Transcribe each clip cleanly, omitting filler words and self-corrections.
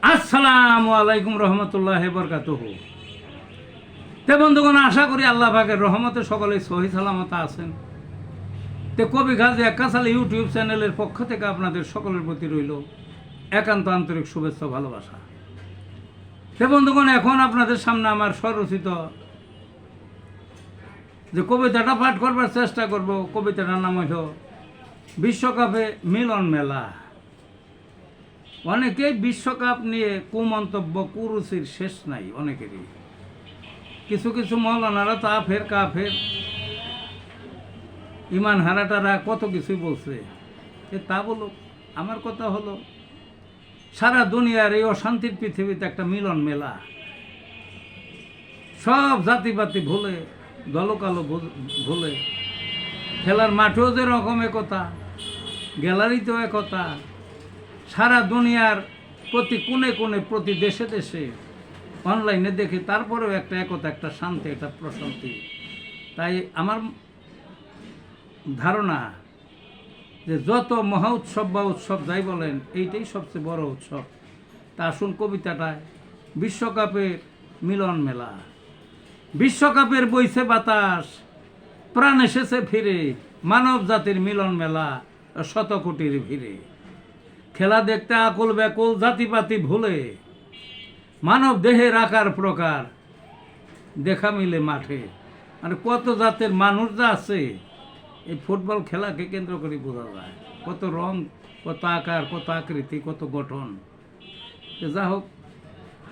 আসসালামু আলাইকুম রহমতুল্লাহ বরকাতুহু। তে বন্ধুগণ, আশা করি আল্লাহ পাকের রহমতে সকলেই সহি সালামত আছেন। তে কবি গাজী একাসাল ইউটিউব চ্যানেলের পক্ষ থেকে আপনাদের সকলের প্রতি রইল একান্ত আন্তরিক শুভেচ্ছা ভালোবাসা। তে বন্ধুগণ, এখন আপনাদের সামনে আমার স্বরচিত যে কবিতাটা পাঠ করবার চেষ্টা করব, কবিতাটার নাম হইল বিশ্বকাপে মিলন মেলা। অনেকেই বিশ্বকাপ নিয়ে কুমন্তব্য, কুরুচির শেষ নাই অনেকেরই। কিছু কিছু মৌলানারা তা ফের কাফের, ইমান হারাটারা কত কিছুই বলছে। তা বলুক, আমার কথা হলো সারা দুনিয়ার এই অশান্তির পৃথিবীতে একটা মিলন মেলা। সব জাতিপাতি ভুলে, দলকালো ভুলে, খেলার মাঠেও যে রকম একতা, গ্যালারিতেও একতা, সারা দুনিয়ার প্রতি কোণে কোণে, প্রতি দেশে দেশে অনলাইনে দেখি, তারপরেও একটা একতা, একটা শান্তি, একটা প্রশান্তি। তাই আমার ধারণা যে যত মহা উৎসব বা উৎসব যাই বলেন, এইটাই সবচেয়ে বড় উৎসব। তা আসুন কবিতাটায় বিশ্বকাপের মিলন মেলা। বিশ্বকাপের বইছে বাতাস, প্রাণ এসেছে ফিরে, মানব জাতির মিলন মেলা শত কোটির ভিড়ে। খেলা দেখতে আকুল ব্যাকুল জাতিপাতি ভুলে, মানব দেহের আকার প্রকার দেখা মিলে মাঠে। মানে কত জাতের মানুষ যা আছে এই ফুটবল খেলাকে কেন্দ্র করে বোঝা যায়। কত রং, কত আকার, কত আকৃতি, কত গঠন। যা হোক,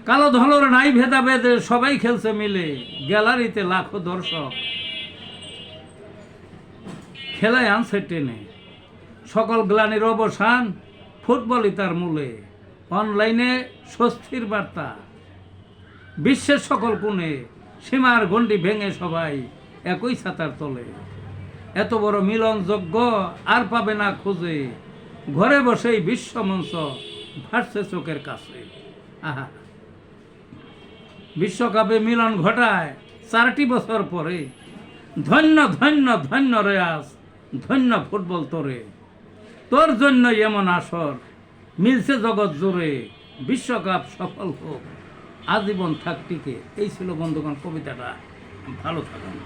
কালো ধলোর নাই ভেদাভেদে, সবাই খেলছে মিলে, গ্যালারিতে লাখো দর্শক খেলায় আনছে টেনে। সকল গ্লানির অবসান, ফুটবলই তার মূলে। অনলাইনে স্বস্তির বার্তা, বিশ্বের সকল কোণে, সীমার গণ্ডি ভেঙে সবাই একই ছাতার তলে। এত বড় মিলনযোগ্য আর পাবে না খুঁজে, ঘরে বসেই বিশ্বমঞ্চ ভাসছে চোখের কাছে। আহা, বিশ্বকাপে মিলন ঘটায় 4টি বছর পরে। ধন্য ধন্য ধন্য রেয়াজ, ধন্য ফুটবল তোরে, তোর জন্য এমন আসর মিলছে জগৎ জুড়ে। বিশ্বকাপ সফল হোক, আজীবন থাক টিকে। এই ছিল বন্ধুগণ কবিতাটা। ভালো থাকুন।